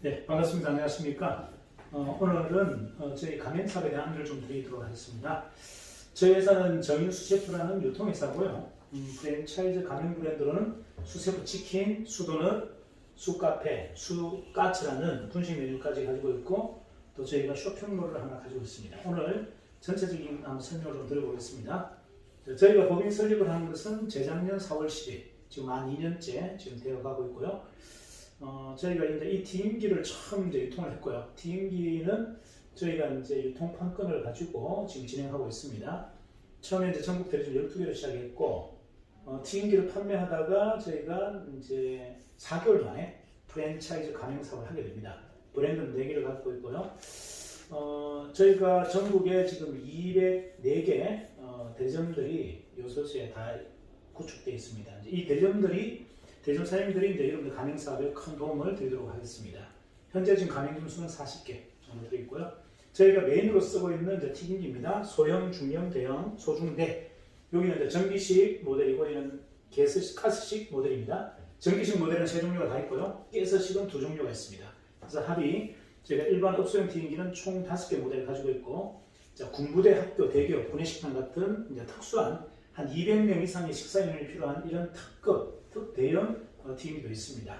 네, 반갑습니다. 안녕하십니까? 오늘은 저희 가맹사업에 대한 안내를 좀 드리도록 하겠습니다. 저희 회사는 정인수셰프라는 유통회사고요. 프랜차이즈 가맹 브랜드로는 수셰프 치킨, 수도넛, 수카페, 수까츠라는 분식 메뉴까지 가지고 있고, 또 저희가 쇼핑몰을 하나 가지고 있습니다. 오늘 전체적인 설명을 좀 드려보겠습니다. 저희가 법인 설립을 한 것은 재작년 4월 10일, 지금 만 2년째 지금 되어가고 있고요. 저희가 이제 이 튀김기를 처음 이제 유통을 했고요. 튀김기는 저희가 이제 유통판권을 가지고 지금 진행하고 있습니다. 처음에 이제 전국 대리점 12개로 시작했고, 튀김기를 판매하다가 저희가 이제 4개월 만에 프랜차이즈 가맹 사업을 하게 됩니다. 브랜드는 4개를 갖고 있고요. 저희가 전국에 지금 204개 대점들이 요소수에 다 구축되어 있습니다. 이 대점 사장님들이 이제 여러분들 가맹 사업에 큰 도움을 드리도록 하겠습니다. 현재 지금 가맹점 수는 40개 정도 되어 있고요. 저희가 메인으로 쓰고 있는 이제 튀김기입니다. 소형, 중형, 대형, 소중대. 여기는 이제 전기식 모델이고, 이는 가스식 모델입니다. 전기식 모델은 3종류가 다 있고요. 가스식은 2종류가 있습니다. 그래서 합의 저희가 일반 업소용 튀김기는 총 5개 모델을 가지고 있고, 군부대, 학교, 대기업, 구내식당 같은 이제 특수한 한 200명 이상의 식사용량이 필요한 이런 특대형 튀김기도 있습니다.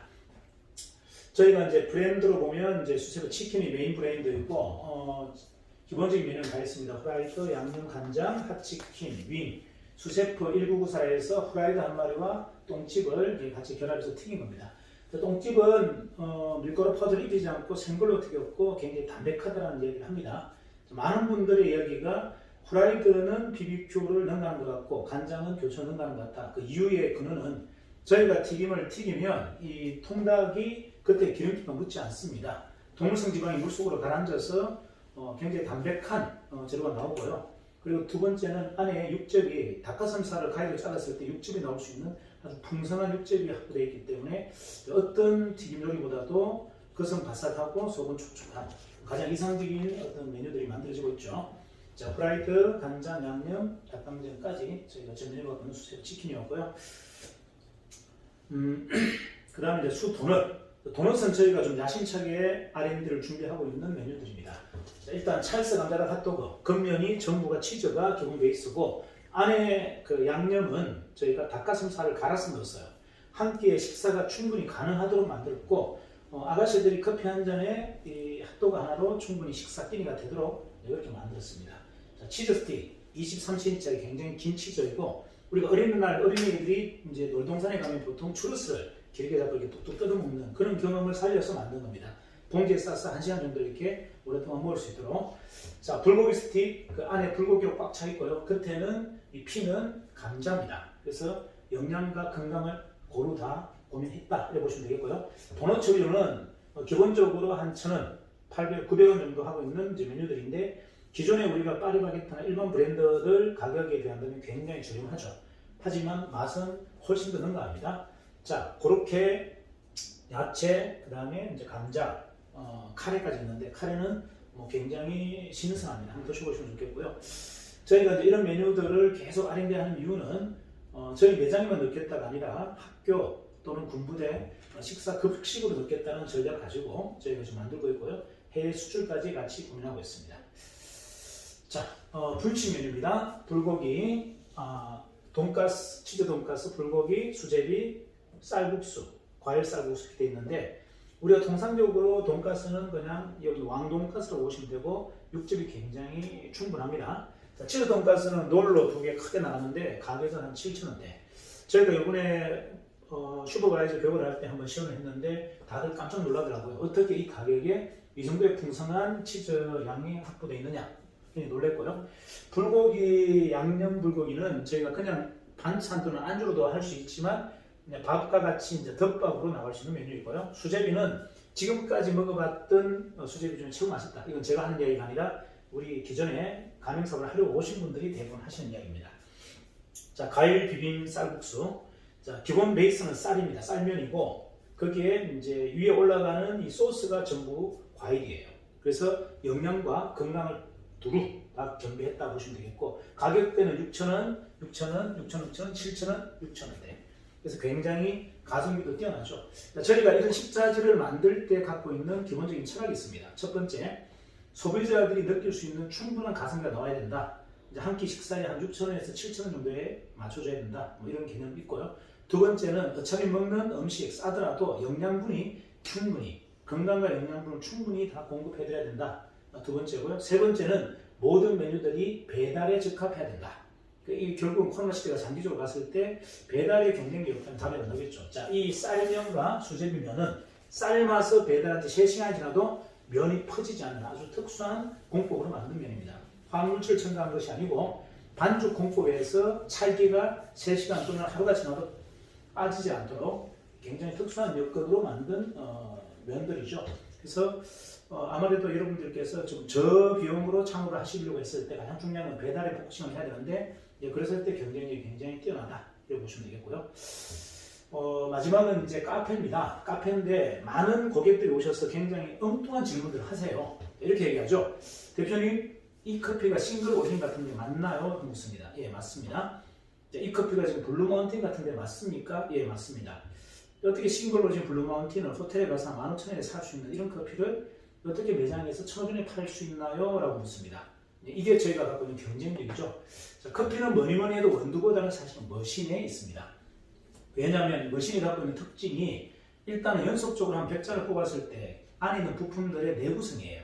저희가 이제 브랜드로 보면 이제 수셰프 치킨이 메인 브랜드이고, 기본적인 메뉴는 다 있습니다. 후라이드, 양념, 간장, 핫치킨, 윙, 수셰프 1994에서 후라이드 한 마리와 똥집을 같이 결합해서 튀긴 겁니다. 똥집은 밀가루 퍼즐을 입히지 않고 생걸로 튀겼고 굉장히 담백하다는 얘기를 합니다. 많은 분들의 이야기가 후라이드는 BBQ를 능가하는 것 같고 간장은 교촌을 능가하는 것 같다. 그 이유의 근원은 저희가 튀김을 튀기면 이 통닭이 그때 기름기가 묻지 않습니다. 동물성 지방이 물속으로 가라앉아서 굉장히 담백한 재료가 나오고요. 그리고 두 번째는 안에 육즙이 닭가슴살을 가위로 잘랐을 때 육즙이 나올 수 있는 아주 풍성한 육즙이 확보되어 있기 때문에 어떤 튀김 요리보다도 겉은 바삭하고 속은 촉촉한 가장 이상적인 어떤 메뉴들이 만들어지고 있죠. 자, 프라이드, 간장, 양념, 닭강정까지 저희가 전 메뉴가 있는 수셰프 치킨이었고요. 그 다음에 이제 수도넛. 도넛은 저희가 좀 야심차게 R&D를 준비하고 있는 메뉴들입니다. 자, 일단 찰스 감자닭 핫도그. 겉면이 전부가 치즈가 기본 베이스고, 안에 그 양념은 저희가 닭가슴살을 갈아서 넣었어요. 한 끼의 식사가 충분히 가능하도록 만들었고, 아가씨들이 커피 한 잔에 이 핫도그 하나로 충분히 식사 끼니가 되도록 이렇게 만들었습니다. 자, 치즈 스틱 23cm짜리 굉장히 긴 치즈이고, 우리가 어린이날 어린이들이 이제 놀동산에 가면 보통 추러스를 길게 잡고 이렇게 뚝뚝 뜯어먹는 그런 경험을 살려서 만든 겁니다. 봉지에 싸서 1시간 정도 이렇게 오랫동안 먹을 수 있도록. 자, 불고기 스틱, 그 안에 불고기로 꽉 차 있고요. 겉에는 이 피는 감자입니다. 그래서 영양과 건강을 고루 다 고민했다 이렇게 보시면 되겠고요. 도넛 조류는 기본적으로 한 1,000원, 800, 900원 정도 하고 있는 이제 메뉴들인데, 기존에 우리가 파리바게트나 일반 브랜드들 가격에 비한다면 굉장히 저렴하죠. 하지만 맛은 훨씬 더 능가합니다. 자, 그렇게 야채, 그 다음에 이제 감자, 카레까지 있는데, 카레는 굉장히 신선합니다. 한번 드셔보시면 좋겠고요. 저희가 이제 이런 메뉴들을 계속 R&D 하는 이유는 저희 매장에만 넣겠다가 아니라 학교 또는 군부대 식사 급식으로 넣겠다는 전략을 가지고 저희가 지금 만들고 있고요. 해외 수출까지 같이 고민하고 있습니다. 자, 불식 메뉴입니다. 불고기, 돈가스, 치즈 돈가스, 불고기, 수제비, 쌀국수, 과일 쌀국수 이렇게 되어 있는데, 우리가 통상적으로 돈가스는 그냥 여기 왕돈가스라고 보시면 되고 육즙이 굉장히 충분합니다. 자, 치즈 돈가스는 롤로 2개 크게 나갔는데 가격은 한 7,000원대. 저희가 이번에 슈퍼바이저 교육을 할 때 한번 시연을 했는데 다들 깜짝 놀라더라고요. 어떻게 이 가격에 이 정도의 풍성한 치즈 양이 확보되어 있느냐 놀랬고요. 불고기, 양념 불고기는 저희가 그냥 반찬 또는 안주로도 할 수 있지만 밥과 같이 이제 덮밥으로 나갈 수 있는 메뉴이고요. 수제비는 지금까지 먹어봤던 수제비 중에 최고 맛있다. 이건 제가 하는 이야기가 아니라 우리 기존에 가맹사업을 하려고 오신 분들이 대부분 하시는 이야기입니다. 자, 과일 비빔 쌀국수. 자, 기본 베이스는 쌀입니다. 쌀면이고 거기에 이제 위에 올라가는 이 소스가 전부 과일이에요. 그래서 영양과 건강을 두루 다 겸비했다 보시면 되겠고, 가격대는 6,000원, 6,000원, 6,000원, 7,000원, 6,000원대. 그래서 굉장히 가성비도 뛰어나죠. 저희가 이런 식자재를 만들 때 갖고 있는 기본적인 철학이 있습니다. 첫 번째, 소비자들이 느낄 수 있는 충분한 가성비가 나와야 된다. 이제 한 끼 식사에 한 6,000원에서 7,000원 정도에 맞춰줘야 된다. 뭐 이런 개념이 있고요. 두 번째는 어차피 먹는 음식 싸더라도 영양분이 충분히, 건강과 영양분을 충분히 다 공급해드려야 된다. 두 번째고요. 세 번째는 모든 메뉴들이 배달에 적합해야 된다. 이 결국은 코로나 시대가 장기적으로 갔을 때 배달의 경쟁력이 없다면 답이 안 나오겠죠. 자, 이 쌀면과 수제비면은 삶아서 배달한 지 3시간이 지나도 면이 퍼지지 않는 아주 특수한 공법으로 만든 면입니다. 화학물질 첨가한 것이 아니고 반죽 공법에서 찰기가 3시간 또는 하루가 지나도 빠지지 않도록 굉장히 특수한 여건으로 만든 면들이죠. 그래서 아무래도 여러분들께서 좀 저비용으로 창업을 하시려고 했을 때 가장 중요한 건 배달에 포커싱을 해야 되는데, 그랬을 때 경쟁력이 굉장히 뛰어나다 이렇게 보시면 되겠고요. 마지막은 이제 카페입니다. 카페인데 많은 고객들이 오셔서 굉장히 엉뚱한 질문들을 하세요. 이렇게 얘기하죠. 대표님, 이 커피가 싱글 오리진 같은데 맞나요? 묻습니다. 예, 맞습니다. 이 커피가 지금 블루마운틴 같은데 맞습니까? 예, 맞습니다. 어떻게 싱글 오리진 블루마운틴을 호텔에 가서 15,000원에 살 수 있는 이런 커피를 어떻게 매장에서 1,000원에 팔 수 있나요? 라고 묻습니다. 이게 저희가 갖고 있는 경쟁력이죠. 자, 커피는 뭐니 해도 원두보다는 사실 머신에 있습니다. 왜냐하면 머신이 갖고 있는 특징이 일단은 연속적으로 한 100잔을 뽑았을 때 안에 있는 부품들의 내구성이에요.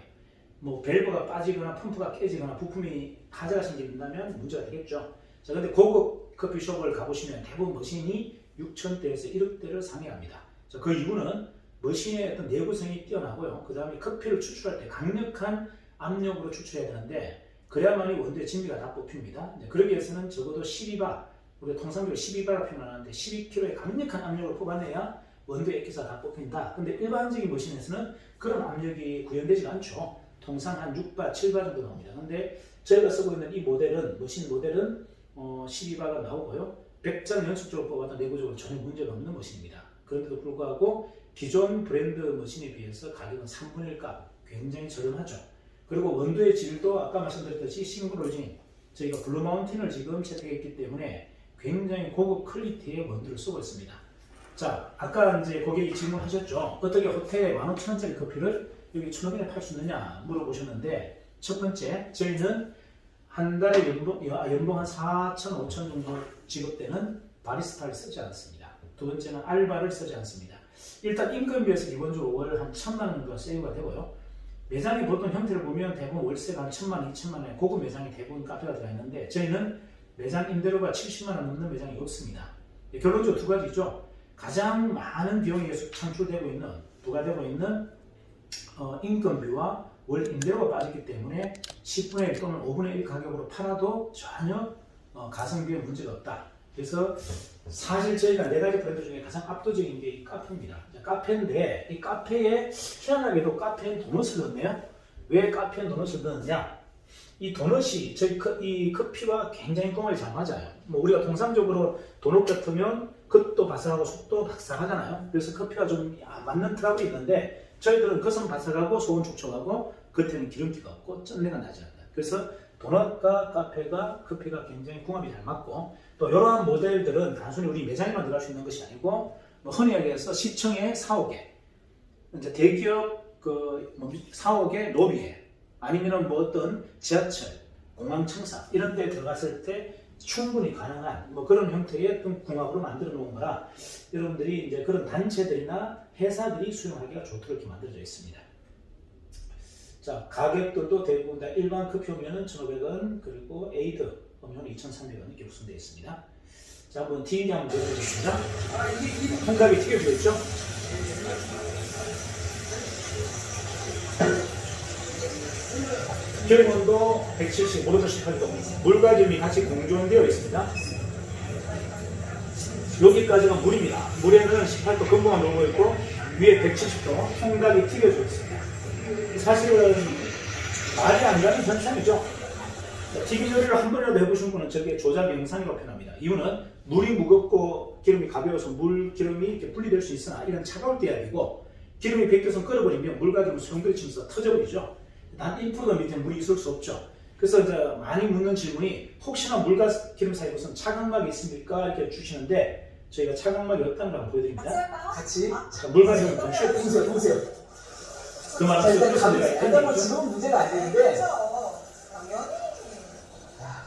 뭐 밸브가 빠지거나 펌프가 깨지거나 부품이 하자가 생긴다면 문제가 되겠죠. 자, 근데 고급 커피숍을 가보시면 대부분 머신이 6,000대에서 1억대를 상회합니다. 자, 그 이유는 머신의 어떤 내구성이 뛰어나고요. 그 다음에 커피를 추출할 때 강력한 압력으로 추출해야 되는데 그래야만이 원두의 진미가 다 뽑힙니다. 그러기 위해서는 적어도 12바, 우리가 통상적으로 12바라 표현하는데 12kg의 강력한 압력을 뽑아내야 원두의 액기스가 다 뽑힌다. 근데 일반적인 머신에서는 그런 압력이 구현되지 않죠. 통상 한 6바, 7바 정도 나옵니다. 근데 저희가 쓰고 있는 이 모델은, 머신 모델은 12바가 나오고요. 100잔을 연속적으로 뽑아도 내구적으로 전혀 문제가 없는 머신입니다. 그런데도 불구하고 기존 브랜드 머신에 비해서 가격은 3분의 1값, 굉장히 저렴하죠. 그리고 원두의 질도 아까 말씀드렸듯이 싱글 오리진, 저희가 블루마운틴을 지금 채택했기 때문에 굉장히 고급 퀄리티의 원두를 쓰고 있습니다. 자, 아까 이제 고객이 질문하셨죠. 어떻게 호텔에 15,000원짜리 커피를 여기 1,000원에 팔 수 있느냐 물어보셨는데, 첫 번째, 저희는 한 달에 연봉 한 4,000, 5,000 정도 지급되는 바리스타를 쓰지 않습니다. 두 번째는 알바를 쓰지 않습니다. 일단 인건비에서 기본적으로 월 한 1,000만 원 정도가 세이브가 되고요. 매장의 보통 형태를 보면 대부분 월세가 한 1,000만 원, 2,000만 원에 고급 매장이 대부분 카페가 들어가 있는데 저희는 매장 임대료가 70만 원 넘는 매장이 없습니다. 결론적으로 두 가지죠. 가장 많은 비용이 계속 창출되고 있는, 부과되고 있는 인건비와 월 임대료가 빠지기 때문에 10분의 1 또는 5분의 1 가격으로 팔아도 전혀 가성비에 문제가 없다. 그래서 사실 저희가 4가지 브랜드 중에 가장 압도적인 게 이 카페입니다. 카페인데 이 카페에 희한하게도 카페엔 도넛을 넣었네요. 왜 카페엔 도넛을 넣었냐? 이 도넛이 이 커피와 굉장히 궁합이 잘 맞아요. 뭐 우리가 통상적으로 도넛 같으면 겉도 바삭하고 속도 바삭하잖아요. 그래서 커피와 좀 맞는 트러블이 있는데 저희들은 겉은 바삭하고 속은 촉촉하고 겉에는 기름기가 없고 쩐내가 나지 않아요. 그래서 도넛과 커피가 굉장히 궁합이 잘 맞고, 또 이러한 모델들은 단순히 우리 매장에만 들어갈 수 있는 것이 아니고 뭐 흔히 얘기해서 시청에 4억에 이제 대기업 사옥의 로비에 아니면 뭐 어떤 지하철, 공항 청사 이런 데 들어갔을 때 충분히 가능한 뭐 그런 형태의 어떤 궁합으로 만들어 놓은 거라 여러분들이 이제 그런 단체들이나 회사들이 수용하기가 좋도록 이렇게 만들어져 있습니다. 자, 가격들도 대부분 다 일반 커피 음료는 1,500원, 그리고 에이드 음료는 2,300원 이렇게 구성되어 있습니다. 자, 한번 튀기기 한번 보여드리겠습니다. 통닭이 튀겨져 있죠? 기름온도 170, 오도 18도, 물과 기름이 같이 공존되어 있습니다. 여기까지가 물입니다. 물에는 18도 금붕가 녹고 있고 위에 170도 통닭이 튀겨져 있습니다. 사실은 말이 안 가는 현상이죠. 튀김 요리를 한 번이라도 해보신 분은 저게 조작 영상이라고 표현합니다. 이유는 물이 무겁고 기름이 가벼워서 기름이 이렇게 분리될 수 있으나 이건 차가울 때야 되고 기름이 벗겨서 끓어버리면 물과 기름 수용들이 치면서 터져버리죠. 단 1% 밑에 물이 있을 수 없죠. 그래서 이제 많이 묻는 질문이 혹시나 물과 기름 사이에 무슨 차광막이 있습니까? 이렇게 주시는데 저희가 차광막이 없다는 걸 한번 보여드립니다. 같이. 자, 물 가지고 좀 쉬어 보세요, 보세요. 그 말은 자, 일단 뜻은 내가 일단 뭐 했는데 지금은 문제가 안 되는데. 당연히.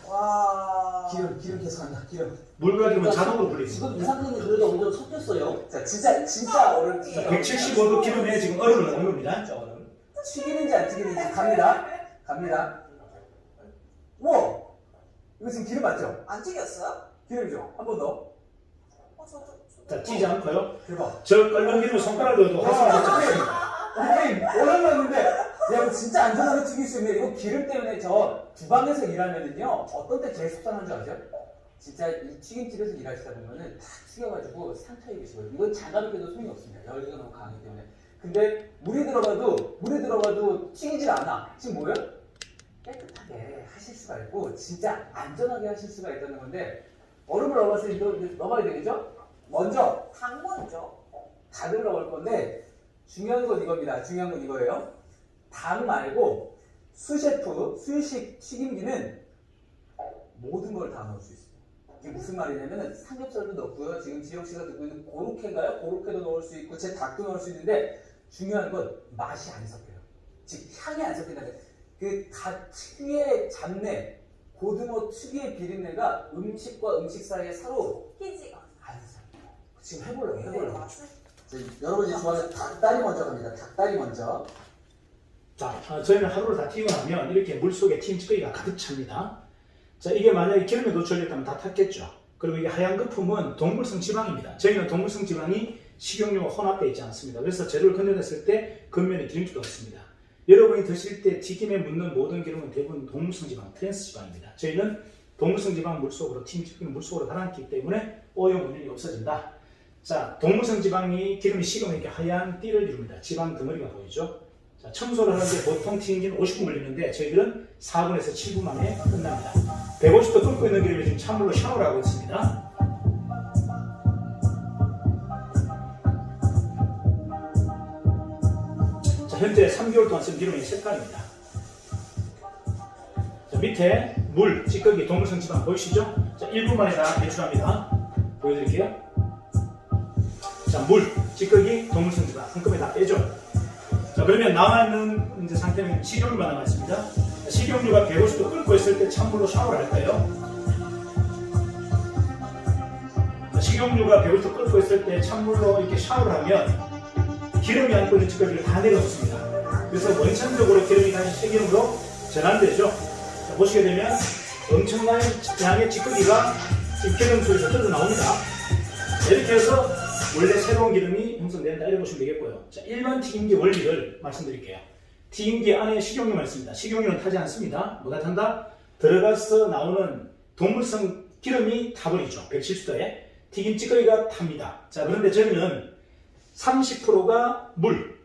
와. 기름 계속 한다, 기름. 물 가지고는 자동으로 불리죠. 지금 이상근이 그래도 오늘 섞였어요. 자, 진짜 얼음. 175도 기름에 지금 얼음을 넣는 겁니다. 진짜 얼음. 튀기는지 안 튀기는지 갑니다. 갑니다. 우와! 이거 지금 기름 맞죠? 안 튀겼어요? 기름이죠? 한 번 더. 자, 튀지 않고요. 대박. 저 끓는 기름을 손가락으로 넣어도 화살이 선생님, 얼음 넣는데, 야, 이거 진짜 안전하게 튀길 수 있네. 이거 기름 때문에 저 주방에서 일하면은요, 어떤 때 제일 속상한 줄 아세요? 진짜 이 튀김집에서 일하시다 보면은 다 튀겨가지고 상처 입으시고요. 이건 장갑을 껴도 소용이 없습니다. 열기가 너무 강하기 때문에. 근데 물이 들어가도 튀기질 않아. 지금 뭐예요? 깨끗하게 하실 수가 있고, 진짜 안전하게 하실 수가 있다는 건데, 얼음을 넣어서 넣어야 되겠죠? 먼저, 당 먼저. 닭을 넣을 건데 중요한 건 이겁니다. 중요한 건 이거예요. 닭 말고 수식 튀김기는 모든 걸 다 넣을 수 있어요. 이게 무슨 말이냐면 삼겹살도 넣고요. 지금 지혁씨가 듣고 있는 고로케인가요? 고로케도 넣을 수 있고 제 닭도 넣을 수 있는데 중요한 건 맛이 안 섞여요. 즉 향이 안 섞인다는 그 닭 특유의 잡내, 고등어 특유의 비린내가 음식과 음식 사이에 서로 희지가. 안 섞여요. 지금 해보려고. 네, 맛을. 여러분이 좋아하는 닭다리 먼저 갑니다. 닭다리 먼저. 자, 저희는 하루를 다 튀고 나면 이렇게 물속에 튀김찌꺼기가 가득 찹니다. 자, 이게 만약에 기름에 노출됐다면 다 탔겠죠. 그리고 이게 하얀 거품은 동물성 지방입니다. 저희는 동물성 지방이 식용유와 혼합되어 있지 않습니다. 그래서 재료를 건져냈을 때 겉면에 기름기가 없습니다. 여러분이 드실 때 튀김에 묻는 모든 기름은 대부분 동물성 지방, 트랜스 지방입니다. 저희는 동물성 지방 물속으로 튀김찌꺼기는 물속으로 가라앉기 때문에 오염 원인이 없어진다. 자, 동물성 지방이 기름이 식으면 이렇게 하얀 띠를 이룹니다. 지방 덩어리가 보이죠? 자, 청소를 하는데 보통 튀김기는 50분 걸리는데 저희들은 4분에서 7분 만에 끝납니다. 150도 끓고 있는 기름에 지금 찬물로 샤워를 하고 있습니다. 자, 현재 3개월 동안 쓴 기름의 색깔입니다. 자, 밑에 물, 찌꺼기, 동물성 지방 보이시죠? 자, 1분 만에 다 배출합니다. 보여드릴게요. 자, 물, 찌꺼기, 동물성 지방 한꺼번에 다 빼죠. 자, 그러면 남아있는 이제 상태는 식용유가 남아있습니다. 자, 식용유가 150도 끓고 있을 때 찬물로 샤워를 할까요? 자, 식용유가 150도 끓고 있을 때 찬물로 이렇게 샤워를 하면 기름이 안고 있는 찌꺼기를 다 내려놓습니다. 그래서 원천적으로 기름이 다시 세기름으로 전환되죠. 자, 보시게 되면 엄청난 양의 찌꺼기가 지금 기름 속에서 떨어져 나옵니다. 이렇게 해서 원래 새로운 기름이 형성된다 이렇게 보시면 되겠고요. 자, 일반 튀김기 원리를 말씀드릴게요. 튀김기 안에 식용유만 있습니다. 식용유는 타지 않습니다. 뭐가 탄다? 들어가서 나오는 동물성 기름이 타버리죠. 170도에 튀김 찌꺼기가 탑니다. 자, 그런데 저희는 30%가 물,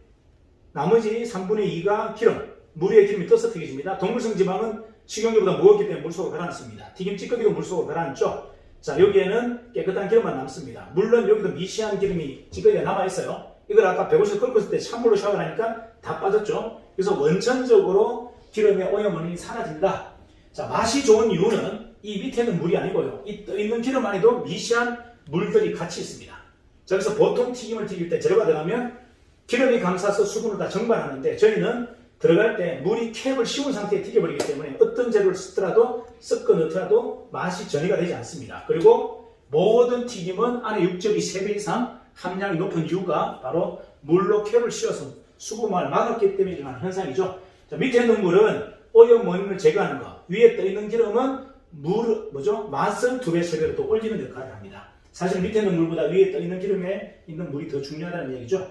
나머지 3분의 2가 기름, 물에 기름이 떠서 튀겨집니다. 동물성 지방은 식용유보다 무겁기 때문에 물속으로 가라앉습니다. 튀김 찌꺼기도 물속으로 가라앉죠. 자, 여기에는 깨끗한 기름만 남습니다. 물론 여기도 미시한 기름이 찌꺼기가 남아있어요. 이걸 아까 150도 끓고 있을 때 찬물로 샤워를 하니까 다 빠졌죠. 그래서 원천적으로 기름의 오염 원인이 사라진다. 자, 맛이 좋은 이유는 이 밑에는 물이 아니고요. 이 떠있는 기름 안에도 미시한 물들이 같이 있습니다. 자, 그래서 보통 튀김을 튀길 때 재료가 들어가면 기름이 감싸서 수분을 다 정발하는데 저희는 들어갈 때 물이 캡을 씌운 상태에 튀겨버리기 때문에 어떤 재료를 쓰더라도 섞어 넣더라도 맛이 전이가 되지 않습니다. 그리고 모든 튀김은 안에 육즙이 3배 이상 함량이 높은 이유가 바로 물로 캡을 씌워서 수분을 막았기 때문에 일어나는 현상이죠. 자, 밑에 있는 물은 오염 원인을 제거하는 것, 위에 떠 있는 기름은 맛을 2배, 3배로 더 올리는 역할을 합니다. 사실 밑에 있는 물보다 위에 떠 있는 기름에 있는 물이 더 중요하다는 얘기죠.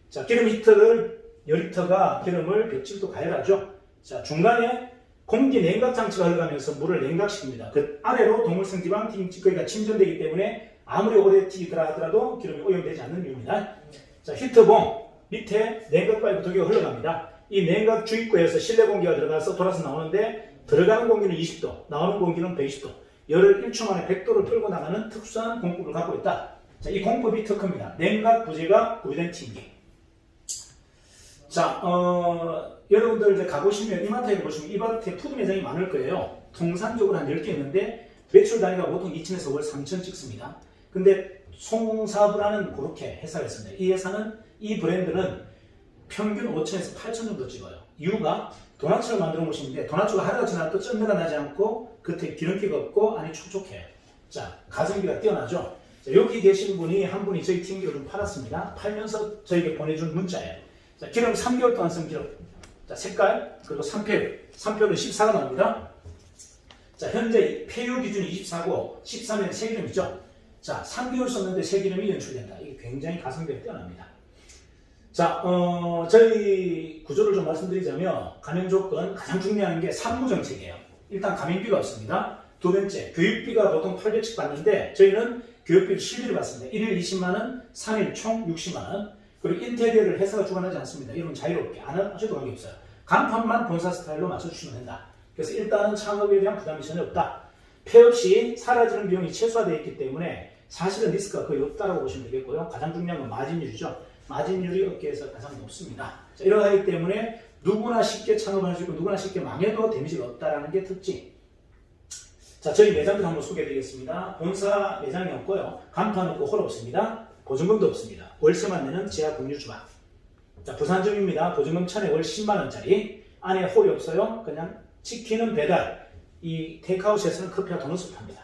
자, 기름 히터를 열히터가 기름을 170도 가열하죠. 자, 중간에 공기 냉각 장치가 흘러가면서 물을 냉각시킵니다. 그 아래로 동물성 지방 튀김 찌꺼기가 침전되기 때문에 아무리 오래 튀기더라 하더라도 기름이 오염되지 않는 이유입니다. 자, 히터봉 밑에 냉각 파이프 2개가 흘러갑니다. 이 냉각 주입구에서 실내 공기가 들어가서 돌아서 나오는데 들어가는 공기는 20도, 나오는 공기는 120도. 열을 1초 만에 100도를 풀고 나가는 특수한 공법을 갖고 있다. 자, 이 공법이 특허입니다. 냉각 부재가 구비된 튀김기. 자, 여러분들 이제 가보시면 이마트에 보시면 이마트에 푸드 매장이 많을 거예요. 통상적으로 한 10개 있는데 매출 단위가 보통 2천에서 월 3천 찍습니다. 근데 송사부라는 그렇게 회사였습니다. 이 회사는 이 브랜드는 평균 5천에서 8천 정도 찍어요. 이유가 도넛을 만들어 보시는데 도넛가 하루가 지나도 쩐내가 나지 않고 겉에 기름기가 없고 안이 촉촉해요. 자, 가성비가 뛰어나죠. 자, 여기 계신 분이 한 분이 저희 팀기를 좀 팔았습니다. 팔면서 저에게 보내준 문자예요. 자, 기름 3개월 동안 쓴 기름. 자, 색깔 그리고 3표율은 14가 나옵니다. 자, 현재 폐유 기준이 24고 13은 새기름이죠. 자, 3개월 썼는데 새기름이 연출된다. 이게 굉장히 가성비가 뛰어납니다. 자, 저희 구조를 좀 말씀드리자면 가맹 조건 가장 중요한 게 산무 정책이에요. 일단 가맹비가 없습니다. 두 번째, 교육비가 보통 800씩 받는데 저희는 교육비를 실비로 받습니다. 1일 20만원, 3일 총 60만원. 그리고 인테리어를 회사가 주관하지 않습니다. 이런 자유롭게 안 하셔도 관계없어요. 간판만 본사 스타일로 맞춰주시면 된다. 그래서 일단은 창업에 대한 부담이 전혀 없다. 폐 없이 사라지는 비용이 최소화되어 있기 때문에 사실은 리스크가 거의 없다고 보시면 되겠고요. 가장 중요한 건 마진율이죠. 마진율이 업계에서 가장 높습니다. 자, 이러하기 때문에 누구나 쉽게 창업할 수 있고 누구나 쉽게 망해도 데미지가 없다는 게 특징. 자, 저희 매장도 한번 소개해드리겠습니다. 본사 매장이 없고요. 간판 없고 홀 없습니다. 보증금도 없습니다. 월세만 내는 지하 공유 주방. 자, 부산점입니다. 보증금 1000에 월 10만원짜리. 안에 홀이 없어요. 그냥 치킨은 배달. 이 테이크아웃에서는 커피와 도넛을 팝니다.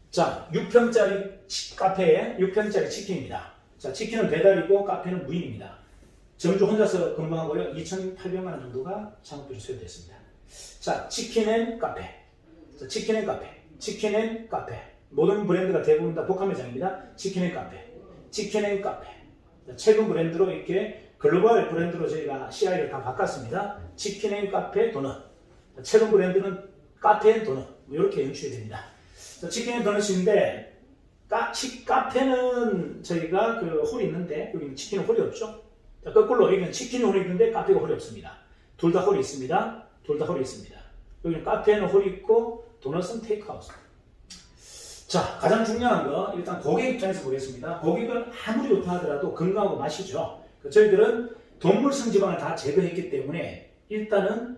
자, 6평짜리 카페에 6평짜리 치킨입니다. 자, 치킨은 배달이고 카페는 무인입니다. 점주 혼자서 근무하고요. 2,800만원 정도가 창업비로 소요됐습니다. 자, 치킨앤 카페. 자, 치킨앤 카페. 치킨앤 카페. 모든 브랜드가 대부분 다 복합 매장입니다. 치킨앤 카페. 치킨앤 카페. 자, 최근 브랜드로 이렇게 글로벌 브랜드로 저희가 CI를 다 바꿨습니다. 치킨앤 카페 도넛. 자, 최근 브랜드는 카페앤 도넛. 이렇게 연출이 됩니다. 자, 치킨앤 도넛인데 카페는 저희가 그 홀이 있는데 여기는 치킨은 홀이 없죠. 자, 거꾸로 여기는 치킨이 홀이 있는데 카페가 홀이 없습니다. 둘 다 홀이 있습니다. 둘 다 홀이 있습니다. 여기는 카페는 홀이 있고 도넛은 테이크아웃. 자, 가장 중요한 거 일단 고객 입장에서 보겠습니다. 고객은 아무리 좋다 하더라도 건강하고 맛이죠. 저희들은 동물성 지방을 다 제거했기 때문에 일단은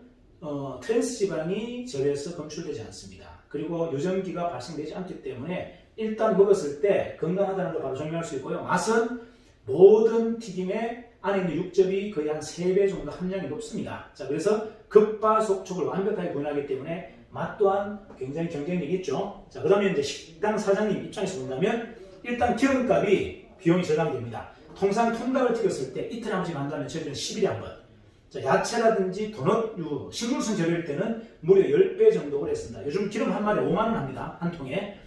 트랜스 지방이 절에서 검출되지 않습니다. 그리고 유전기가 발생되지 않기 때문에 일단 먹었을 때 건강하다는 걸 바로 정리할 수 있고요. 맛은 모든 튀김에 안에 있는 육즙이 거의 한 3배 정도 함량이 높습니다. 자, 그래서 급바속촉을 완벽하게 구현하기 때문에 맛 또한 굉장히 경쟁력이 있죠. 자, 그 다음에 이제 식당 사장님 입장에서 본다면 일단 기름값이 비용이 절감됩니다. 통상 통닭을 튀겼을 때 이틀 한 번씩 한다면 저희는 10일에 한 번. 자, 야채라든지 도넛, 식물성 재료일 때는 무려 10배 정도 오래 씁니다. 요즘 기름 한 마리에 5만원 합니다. 한 통에.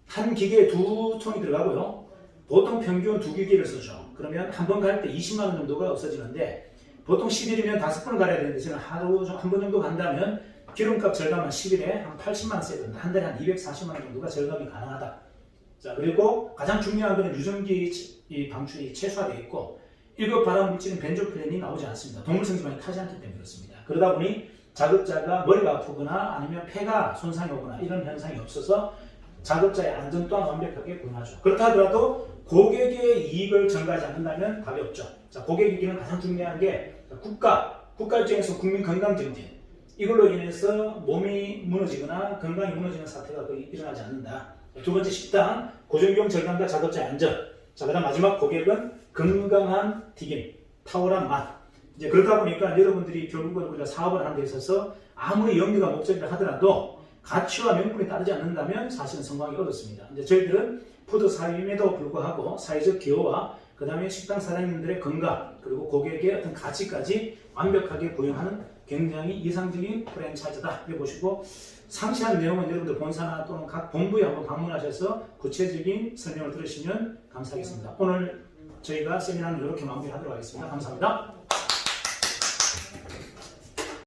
한 기계에 2통이 들어가고요. 보통 평균 2기계를 쓰죠. 그러면 한 번 갈 때 20만원 정도가 없어지는데 보통 10일이면 5번을 갈아야 되는데 저는 하루 한 번 정도 간다면 기름값 절감한 10일에 한 80만원 써야 된다. 한 달에 한 240만원 정도가 절감이 가능하다. 자, 그리고 가장 중요한 것은 유전기 방출이 최소화되어 있고 1급 발암물질인 벤조필렌이 나오지 않습니다. 동물성 지방이 타지 않기 때문에 그렇습니다. 그러다 보니 자급자가 머리가 아프거나 아니면 폐가 손상이 오거나 이런 현상이 없어서 자급자의 안전 또한 완벽하게 구현하죠. 그렇다 하더라도 고객의 이익을 증가하지 않는다면 답이 없죠. 자, 고객 이익은 가장 중요한 게 국가 입장에서 국민 건강 증진. 이걸로 인해서 몸이 무너지거나 건강이 무너지는 사태가 거의 일어나지 않는다. 두 번째 식당, 고정비용 절감과 자급자의 안전. 자, 그다음 마지막 고객은 건강한 튀김, 탁월한 맛. 이제 그러다 보니까 여러분들이 결국은 우리가 사업을 하는 데 있어서 아무리 영리가 목적이라 하더라도 가치와 명분이 따르지 않는다면 사실은 성공하기 어렵습니다. 이제 저희들은 푸드 사업임에도 불구하고 사회적 기여와 그 다음에 식당 사장님들의 건강 그리고 고객의 어떤 가치까지 완벽하게 구현하는 굉장히 이상적인 프랜차이즈다. 이렇게 보시고 상세한 내용은 여러분들 본사나 또는 각 본부에 한번 방문하셔서 구체적인 설명을 들으시면 감사하겠습니다. 오늘 저희가 세미나는 이렇게 마무리하도록 하겠습니다. 감사합니다.